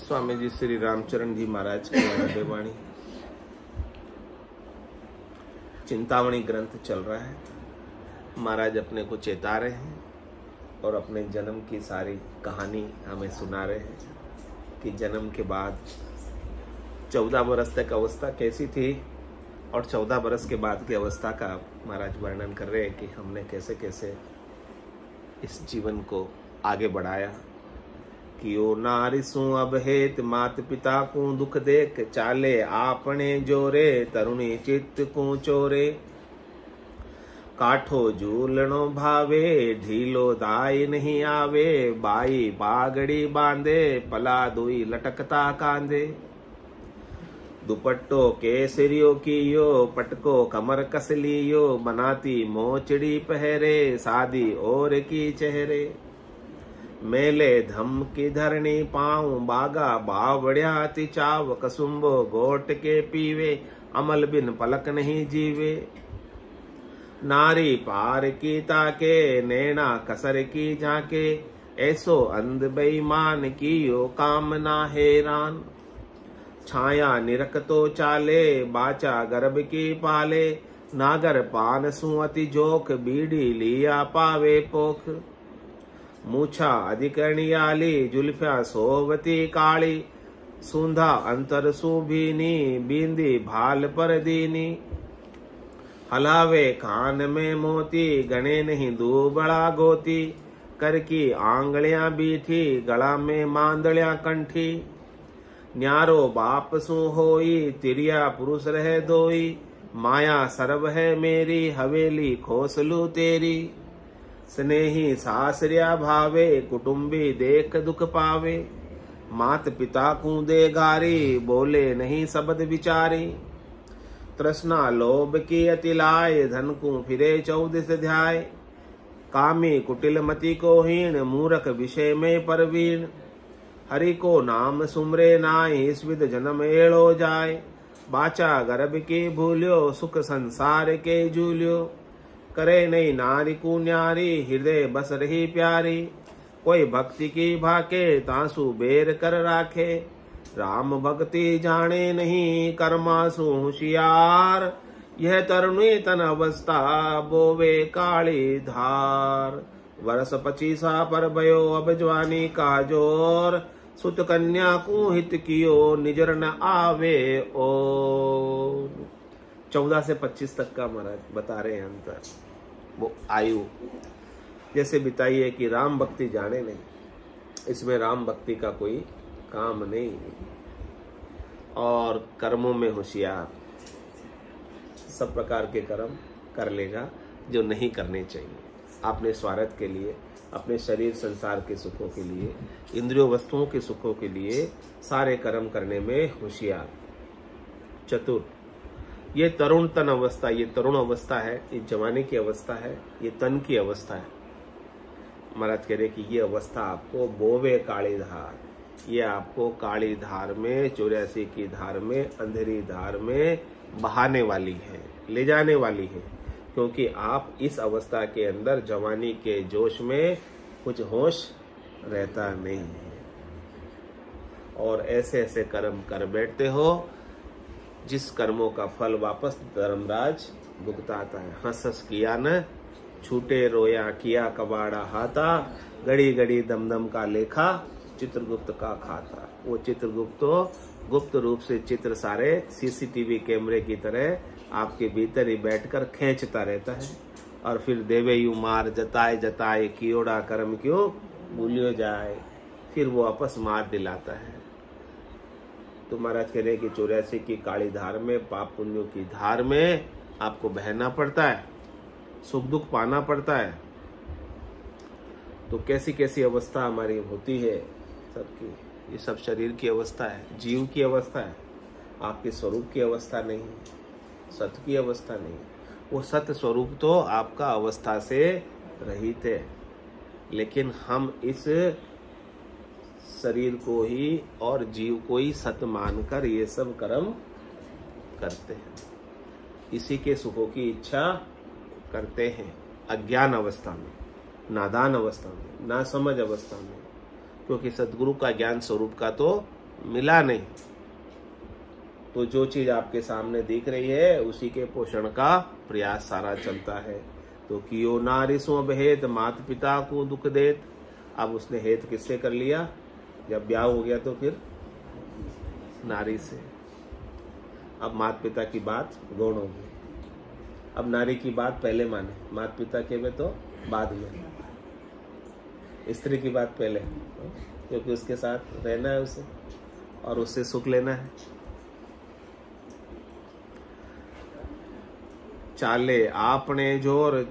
स्वामी जी श्री रामचरण जी महाराज की वाणी। चिंतामणि ग्रंथ चल रहा है। महाराज अपने को चेता रहे हैं और अपने जन्म की सारी कहानी हमें सुना रहे हैं कि जन्म के बाद 14 बरस तक अवस्था कैसी थी और 14 बरस के बाद की अवस्था का महाराज वर्णन कर रहे हैं कि हमने कैसे कैसे इस जीवन को आगे बढ़ाया। कि ओ नारिसू अब हेत मात पिता को दुख देख चाले आपने जोरे तरुणी चित्त को चोरे। काठो झूलनो भावे ढीलो दाई नहीं आवे बाई बागड़ी बांधे पला दुई लटकता कांदे। दुपट्टो केसरियो कियो पटको कमर कस लियो बनाती मोचड़ी पहरे शादी और की चेहरे। मेले धम की धरणी पाऊं बागा बावड़िया चाव कसुम्बो गोट के पीवे अमल बिन पलक नहीं जीवे। नारी पार की ताके नैना कसर की झाके ऐसो अंध बेईमान कियो काम ना हैरान। छाया निरख तो चाले बाचा गर्भ की पाले नागर पान सुअति जोख बीड़ी लिया पावे पोख। मूछा अधिकरणियाली जुल्फिया सोवती काली सूंधा अंतर सुभीनी बींदी भाल पर दीनी। हलावे कान में मोती गणे नहीं दूबड़ा गोती कर की आंगलियां बीठी गला में मांदलियां कंठी। न्यारो बाप सु होई तिरिया पुरुष रह दोई माया सर्व है मेरी हवेली खोसलू तेरी। स्नेही सासरिया भावे कुटुंबी देख दुख पावे मात पिता को दे गारी बोले नहीं शब्द विचारी। तृष्णा लोभ की अति लाए धन को फिरे 14 ध्याय कामी कुटिल मति को हीन मूर्ख विषय में परवीन। हरि को नाम सुमरे नाई इस विध जन्म एड़ो जाए बाचा गर्भ की भूल्यो सुख संसार के झूल्यो। करे नहीं नारी को न्यारी हृदय बस रही प्यारी कोई भक्ति की भाके तासु बेर कर राखे। राम भक्ति जाने नहीं कर्मासु होशियार यह तरुणी तन अवस्था बोवे काली धार। वर्ष 25 पर भयो अब जवानी का जोर सुत कन्या को हित कियो निजर न आवे और। 14 से 25 तक का महाराज बता रहे हैं अंतर। वो आयु जैसे बिताई है कि राम भक्ति जाने नहीं, इसमें राम भक्ति का कोई काम नहीं और कर्मों में होशियार सब प्रकार के कर्म कर लेगा जो नहीं करने चाहिए। अपने स्वार्थ के लिए अपने शरीर संसार के सुखों के लिए इंद्रियों वस्तुओं के सुखों के लिए सारे कर्म करने में होशियार चतुर। ये तरुण तन अवस्था, ये तरुण अवस्था है, ये जवानी की अवस्था है, ये तन की अवस्था है। महाराज कह रहे कि ये अवस्था आपको बोवे काली धार, ये आपको काली धार में 84 की धार में अंधेरी धार में बहाने वाली है, ले जाने वाली है। क्योंकि आप इस अवस्था के अंदर जवानी के जोश में कुछ होश रहता नहीं है और ऐसे ऐसे कर्म कर बैठते हो जिस कर्मों का फल वापस धर्मराज भुगताता है। हंस हंस किया न छूटे रोया किया कबाड़ा हाथा घड़ी घड़ी दम दम का लेखा चित्रगुप्त का खाता। वो चित्रगुप्त तो गुप्त रूप से चित्र सारे सीसीटीवी कैमरे की तरह आपके भीतर ही बैठकर खींचता रहता है और फिर देवे यू मार जताए जताए कियोड़ा कर्म क्यों भूलियो जाए फिर वो वापस मार दिलाता है। तो महाराज कह रहे कि 84 की काली धार में पाप पुण्यों की धार में आपको बहना पड़ता है, सुख दुख पाना पड़ता है। तो कैसी कैसी अवस्था हमारी होती है सबकी, ये सब शरीर की अवस्था है, जीव की अवस्था है, आपके स्वरूप की अवस्था नहीं, सत्य की अवस्था नहीं। वो सत्य स्वरूप तो आपका अवस्था से रहित है, लेकिन हम इस शरीर को ही और जीव को ही सत्य मानकर ये सब कर्म करते हैं, इसी के सुखों की इच्छा करते हैं। अज्ञान अवस्था में, नादान अवस्था में, ना समझ अवस्था में, क्योंकि सदगुरु का ज्ञान स्वरूप का तो मिला नहीं, तो जो चीज आपके सामने दिख रही है उसी के पोषण का प्रयास सारा चलता है। तो कियो नारी सो भेद माता पिता को दुख देत। अब उसने हेत किससे कर लिया? जब ब्याह हो गया तो फिर नारी से। अब माता पिता की बात गौण होगी। अब नारी की बात पहले माने, माता पिता के में तो बाद में, स्त्री की बात पहले, क्योंकि उसके साथ रहना है उसे और उससे सुख लेना है। चाले आपने जोर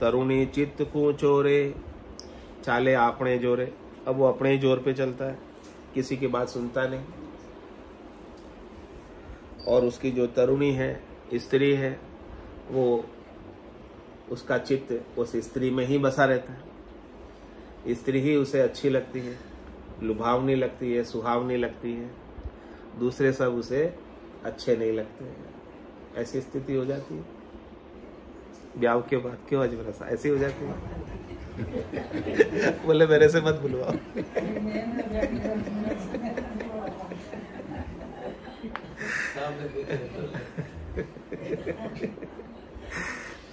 तरुणी चित्त को चोरे। चाले आपने जोरे, अब वो अपने ही जोर पे चलता है, किसी की बात सुनता नहीं। और उसकी जो तरुणी है, स्त्री है, वो उसका चित्त उस स्त्री में ही बसा रहता है। स्त्री ही उसे अच्छी लगती है, लुभावनी लगती है, सुहावनी लगती है, दूसरे सब उसे अच्छे नहीं लगते हैं। ऐसी स्थिति हो जाती है ब्याह के बाद। क्यों आज बरसा ऐसी हो जाती है? बोले मेरे से मत बुलवाओ।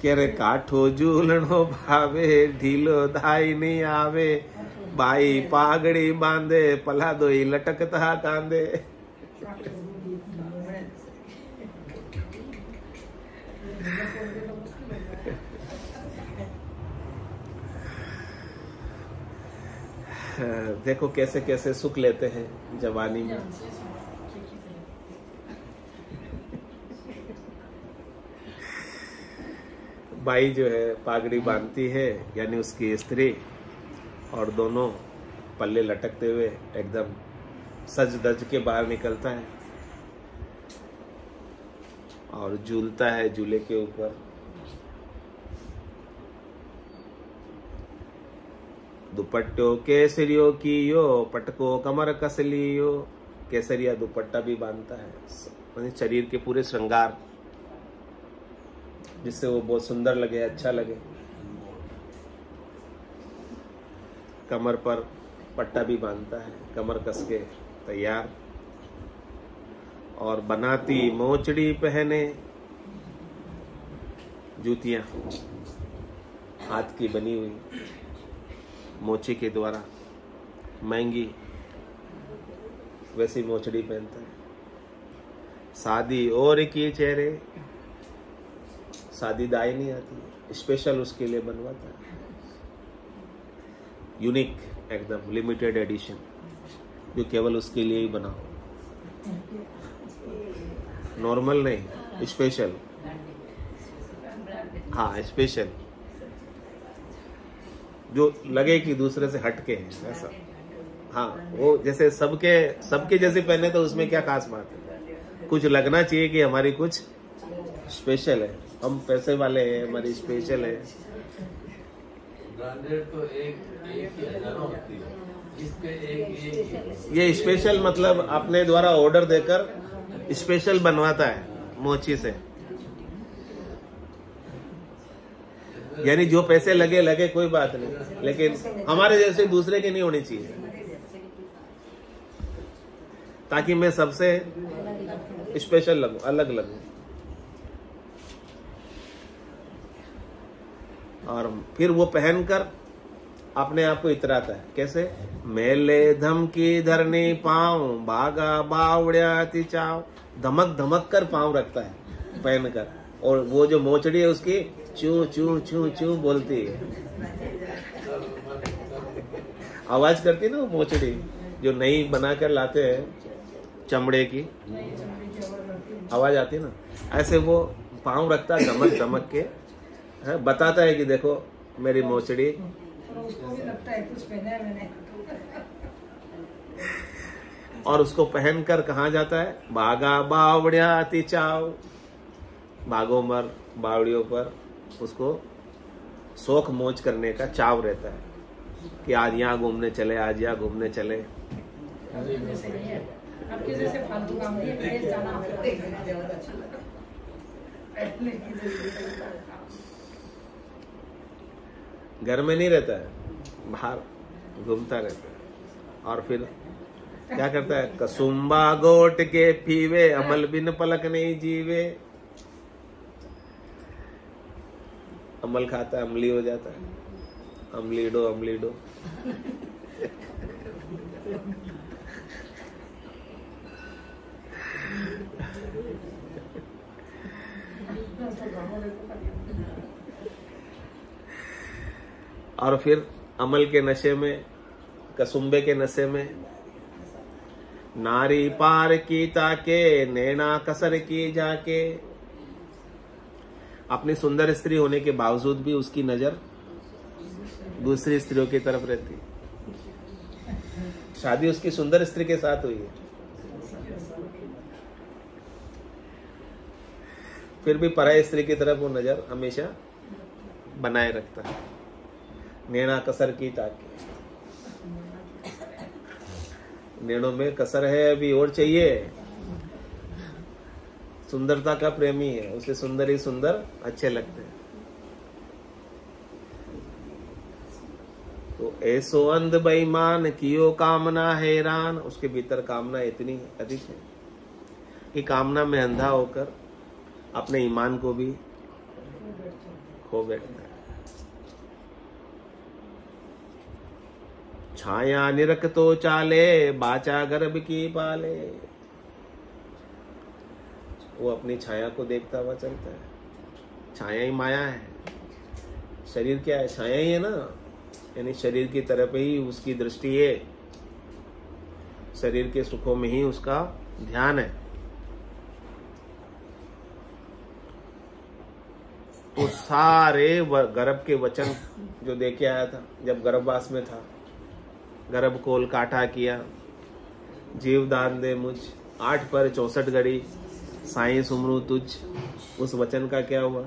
कह रे काठो झूलनो भावे ढीलो धाई नहीं आवे। बाई पागड़ी बांधे पला दोई लटकता कांदे। देखो कैसे कैसे सुख लेते हैं जवानी में। बाई जो है पागड़ी बांधती है, यानी उसकी स्त्री, और दोनों पल्ले लटकते हुए एकदम सज धज के बाहर निकलता है और झूलता है झूले के ऊपर। दुपट्टो केसरियो कियो पटको कमर कस लियो। केसरिया दुपट्टा भी बांधता है, शरीर के पूरे श्रृंगार, जिससे वो बहुत सुंदर लगे, अच्छा लगे। कमर पर पट्टा भी बांधता है, कमर कस के तैयार। और बनाती मोचड़ी पहने, जूतियां हाथ की बनी हुई मोची के द्वारा, महंगी, वैसी मोचड़ी पहनता है। शादी और की चेहरे, शादी दाई नहीं आती, स्पेशल उसके लिए बनवाता है, यूनिक, एकदम लिमिटेड एडिशन, जो केवल उसके लिए ही बना हो, नॉर्मल नहीं, स्पेशल। हाँ स्पेशल, जो लगे कि दूसरे से हटके है ऐसा। हाँ वो जैसे सबके जैसे पहने तो उसमें क्या खास बात है, कुछ लगना चाहिए कि हमारी कुछ स्पेशल है, हम पैसे वाले हैं, हमारी स्पेशल है। ब्रांडेड तो एक ही हजारों होती है, इस पे एक ये स्पेशल मतलब अपने द्वारा ऑर्डर देकर स्पेशल बनवाता है मोची से, यानी जो पैसे लगे कोई बात नहीं, लेकिन हमारे जैसे दूसरे के नहीं होनी चाहिए, ताकि मैं सबसे स्पेशल लगूं, अलग लगूं। और फिर वो पहनकर अपने आप को इतराता है, कैसे? मेले धमकी धरनी पाँव भागा बावड़िया तिचाव। धमक धमक कर पाँव रखता है पहनकर, और वो जो मोचड़ी है उसकी चू चू चू चू बोलती है, आवाज करती है ना वो मोचड़ी, जो नई बनाकर लाते हैं चमड़े की, आवाज आती है ना, ऐसे वो पाँव रखता है धमक धमक के, बताता है कि देखो मेरी मोचड़ी। उसको भी लगता है कुछ पहना है मैंने। और उसको पहनकर कहाँ जाता है? बागा बावड़िया तिचाव, बागों बावड़ियों पर उसको शौक मोज करने का चाव रहता है कि आज यहाँ घूमने चले, आज यहाँ घूमने चले। आपके जैसे फालतू काम नहीं, विदेश जाना आपको देखना ज्यादा अच्छा लगा। घर में नहीं रहता है, बाहर घूमता रहता है। और फिर क्या करता है? कसुम्बा गोट के पीवे, अमल बिन पलक नहीं जीवे। अमल खाता है, अमली हो जाता है। अमलीडो अमलीडो। और फिर अमल के नशे में, कसुम्बे के नशे में, नारी पार की ताके, नैना कसर की जाके। अपनी सुंदर स्त्री होने के बावजूद भी उसकी नजर दूसरी स्त्रियों की तरफ रहती है। शादी उसकी सुंदर स्त्री के साथ हुई है, फिर भी पराई स्त्री की तरफ वो नजर हमेशा बनाए रखता है। नैना कसर की ताके, नैनों में कसर है, अभी और चाहिए। सुंदरता का प्रेमी है, उसे सुंदर ही सुंदर अच्छे लगते हैं। तो ऐसो अंध बेईमान कियो कामना हैरान। उसके भीतर कामना इतनी अधिक है कि कामना में अंधा होकर अपने ईमान को भी खो बैठता है। छाया निरख तो चाले, बाचा गर्भ की पाले। वो अपनी छाया को देखता हुआ चलता है। छाया ही माया है, शरीर क्या है? छाया ही है ना। यानी शरीर की तरफ ही उसकी दृष्टि है, शरीर के सुखों में ही उसका ध्यान है। तो सारे गर्भ के वचन जो देके आया था जब गर्भवास में था, गर्भ कोल काटा किया, जीव दान दे मुझ, 8 पर 64 घड़ी साईं सुमरू तुझ, उस वचन का क्या हुआ?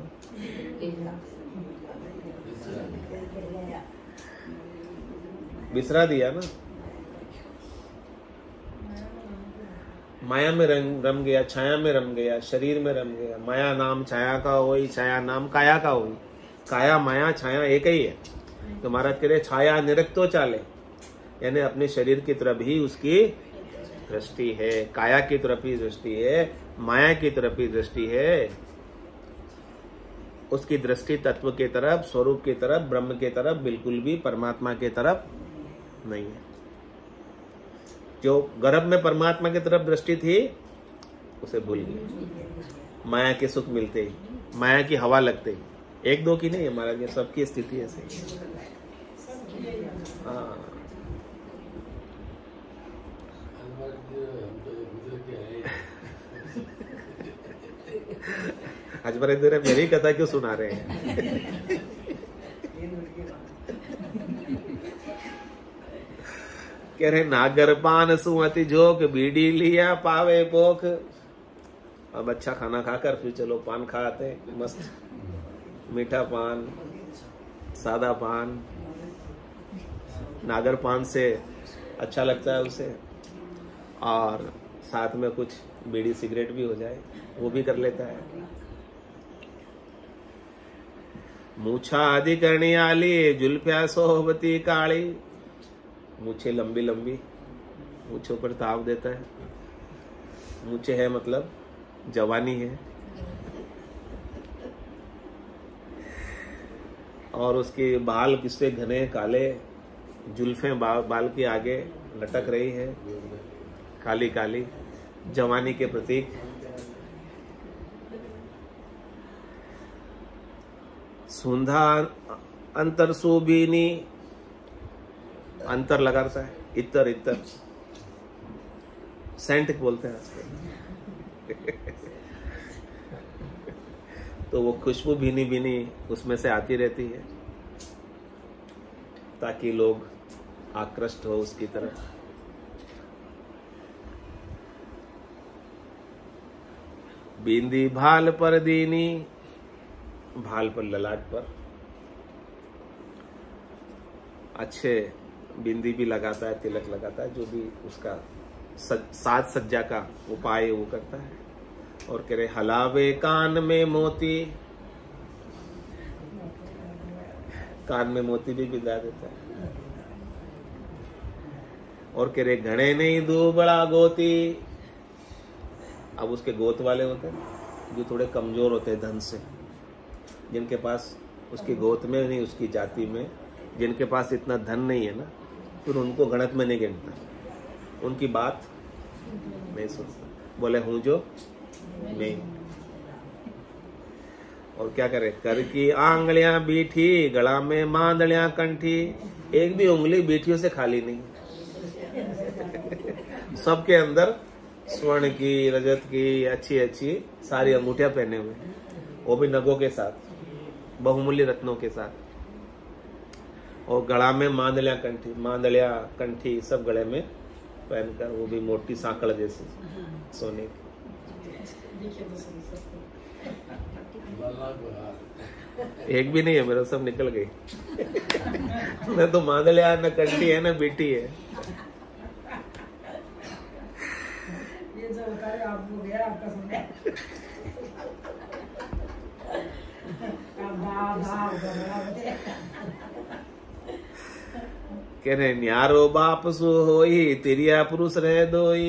बिसरा दिया ना। माया में रम गया, छाया में रम गया, शरीर में रम गया। माया नाम छाया का होई, छाया नाम काया का होई। काया माया छाया एक ही है। तो महाराज कह रहे छाया निरख तो चाले, यानी अपने शरीर की तरफ ही उसकी दृष्टि है, काया की तरफ ही दृष्टि है, माया की तरफ ही दृष्टि है। उसकी दृष्टि तत्व के तरफ, स्वरूप की तरफ, ब्रह्म के तरफ, बिल्कुल भी परमात्मा के तरफ नहीं है। जो गर्भ में परमात्मा की तरफ दृष्टि थी उसे भूल गई। माया के सुख मिलते ही, माया की हवा लगते ही, एक दो की नहीं है महाराज, सबकी स्थिति ऐसे ही। हाँ, आज बड़े देर मेरी कथा क्यों सुना रहे हैं? कह रहे नागर पान सुमति जोक, बीड़ी लिया पावे पोख। अब अच्छा खाना खाकर फिर चलो पान खाते, मस्त मीठा पान, सादा पान। नागर पान से अच्छा लगता है उसे, और साथ में कुछ बीड़ी सिगरेट भी हो जाए वो भी कर लेता है। मूछा आदि करने आली, जुल्फिया सोहबती काली। मूछे लंबी लंबी, मूछों पर ताव देता है। मूछे है मतलब जवानी है, और उसके बाल किससे घने काले, जुल्फें बाल के आगे लटक रही है, काली काली, जवानी के प्रतीक। सुंधा अंतर सुबीनी, अंतर लगाता है, इतर इतर, सेंट बोलते हैं आजकल। तो वो खुशबू भीनी भीनी उसमें से आती रहती है ताकि लोग आकृष्ट हो उसकी तरफ। बिंदी भाल पर दीनी, भाल पर ललाट पर अच्छे बिंदी भी लगाता है, तिलक लगाता है, जो भी उसका साज सज्जा का उपाय वो करता है। और कह रहे हलावे कान में मोती, कान में मोती भी बिंदा देता है। और कह रहे घने नहीं दू बड़ा गोती। अब उसके गोत वाले होते हैं जो थोड़े कमजोर होते हैं धन से, जिनके पास उसकी गोत में नहीं, उसकी जाति में जिनके पास इतना धन नहीं है ना, फिर उनको गणत में नहीं गिनता, उनकी बात नहीं सुनता, बोले हूं जो नहीं। और क्या करे, कर की आंगलियां बीठी गला में मांदलियां कंठी, एक भी उंगली बीठियों से खाली नहीं। सबके अंदर स्वर्ण की, रजत की अच्छी अच्छी सारी अंगूठियां पहने हुए, वो भी नगों के साथ, बहुमूल्य रत्नों के साथ, और गला में मांदलियां कंठी सब गले में पहनकर, वो भी मोटी सांकड़ जैसी सोने की। एक भी नहीं है मेरा, सब निकल गई। न तो मांदलिया, न कंठी है, न बेटी है। ये जो होता है आपको गया आपका सुनने। कह रहे न्यारो बाप सु होई, तिरिया पुरुष रह दोई।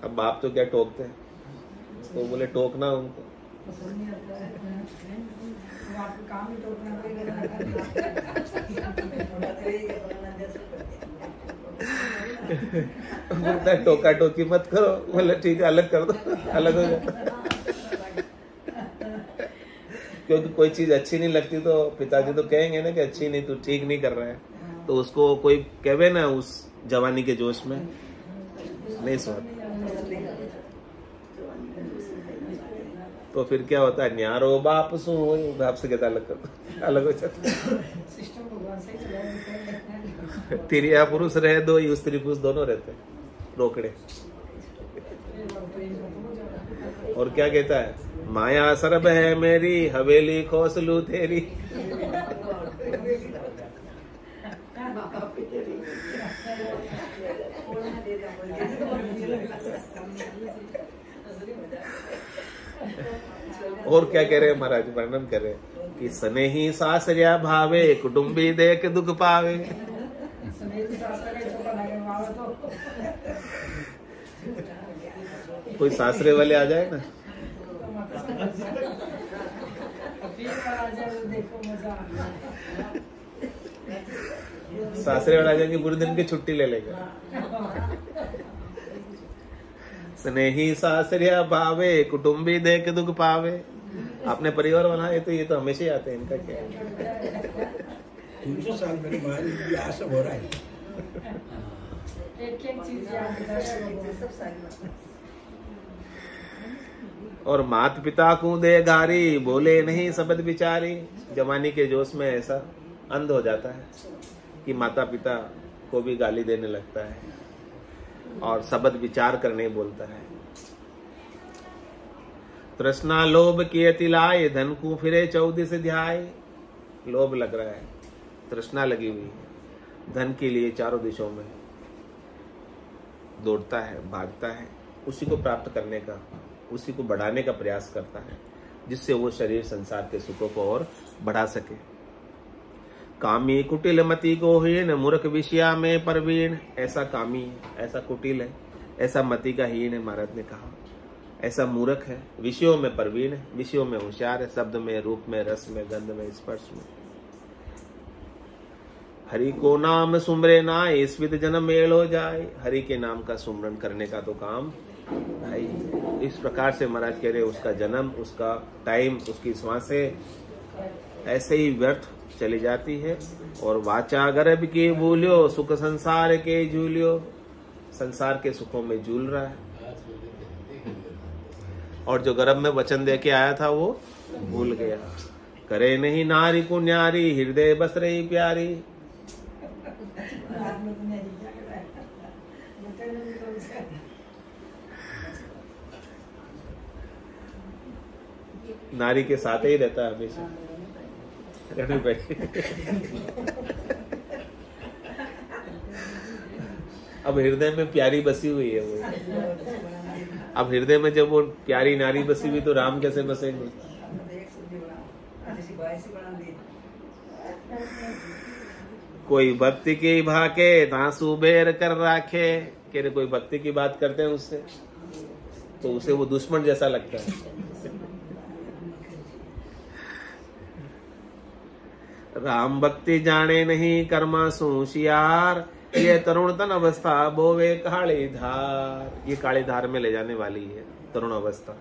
अब बाप तो क्या टोकते हैं, तो बोले टोकना उनको। काम ही टोकना बोलता है टोका टोकी मत करो, बोले ठीक है अलग कर दो, अलग हो जाता। क्योंकि कोई चीज अच्छी नहीं लगती तो पिताजी तो कहेंगे ना कि अच्छी नहीं, तू ठीक नहीं कर रहा है, तो उसको कोई कहे ना उस जवानी के जोश में नहीं सुनता। तो फिर क्या होता है, न्यारो बाप सु बाप से कहता अलग कर, अलग हो जाता। तिरिया पुरुष रहे दो, स्त्री पुरुष दोनों रहते हैं, रोकड़े। और क्या कहता है, माया सरब है मेरी, हवेली खोसलू तेरी। और क्या कह रहे हैं महाराज, वर्णन कर रहे हैं कि सने ही सासरिया भावे, कुटुंबी देख दुख पावे। कोई सासरे वाले आ जाए ना, सासरे वाले आ जाएंगे, पूरे दिन की छुट्टी ले लेगा। स्नेही सासरिया भावे, कुटुंबी देख दुख पावे। अपने परिवार वाला है तो ये तो हमेशा ही आते हैं, इनका क्या है। 300 साल मेरे महाराज ये सब हो रहा है। एक चीज और माता पिता को दे गारी, बोले नहीं शब्द विचारी। जवानी के जोश में ऐसा अंध हो जाता है कि माता पिता को भी गाली देने लगता है और शब्द विचार करने बोलता है। तृष्णा लोभ की अति लाए, धन को फिरे 14 ध्याय। लोभ लग रहा है, तृष्णा लगी हुई है, धन के लिए चारों दिशों में दौड़ता है, भागता है, उसी को प्राप्त करने का, उसी को बढ़ाने का प्रयास करता है, जिससे वो शरीर संसार के सुखों को और बढ़ा सके। कामी कुटिल मति को हीन, मूर्ख विषया में परवीण। ऐसा कामी है, ऐसा कुटिल है, ऐसा मति का हीन है, महाराज ने कहा। ऐसा मूर्ख है, विषयों में परवीण है, विषयों में होशियार है, शब्द में, रूप में, रस में, गंध में, स्पर्श में। हरि को नाम सुमरे ना, ईस्वित जन्म मेल हो जाए। हरि के नाम का सुमरन करने का तो काम भाई, इस प्रकार से महाराज कह रहे उसका जन्म, उसका टाइम, उसकी श्वासें ऐसे ही व्यर्थ चली जाती है। और वाचा गर्भ के भूलियो, सुख संसार के झूलियो। संसार के सुखों में झूल रहा है, और जो गर्भ में वचन दे के आया था वो भूल गया। करे नहीं नारी को न्यारी, हृदय बस रही प्यारी। नारी के साथ ही रहता है हमेशा। अब हृदय में प्यारी बसी हुई है वो। अब हृदय में जब वो प्यारी नारी बसी हुई तो राम कैसे बसेंगे। कोई भक्ति की भाके तांसू बेर कर राखे। कह रहे कोई भक्ति की बात करते हैं उससे तो उसे वो दुश्मन जैसा लगता है। राम भक्ति जाने नहीं कर्मा सूशियार, ये तरुण तन अवस्था बोवे काली धार। ये काली धार में ले जाने वाली है तरुण अवस्था,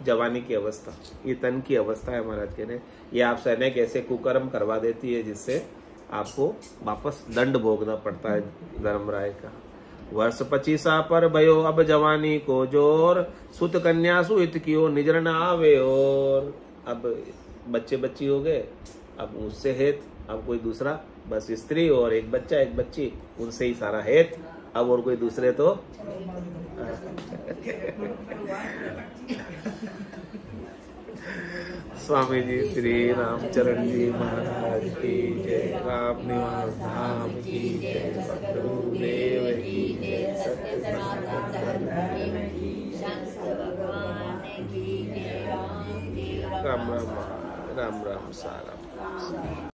जवानी की अवस्था, ये तन की अवस्था है। महाराज कह रहे ये आपसे अनेक ऐसे कुकर्म करवा देती है जिससे आपको वापस दंड भोगना पड़ता है। धर्मराय का वर्ष 25 पर भयो अब जवानी को जोर, सुत कन्या सुहित कियो निजर न आवे और। अब बच्चे बच्ची हो गए, अब उससे हेत अब कोई दूसरा, बस स्त्री और एक बच्चा एक बच्ची, उनसे ही सारा हेत। अब और कोई दूसरे तो स्वामी जी श्री रामचरण जी महाराज की जय, राम निवास धाम की जय, सतगुरुदेव की जय, सत्य सनातन धर्म की जय। राम राम राम राम सारा।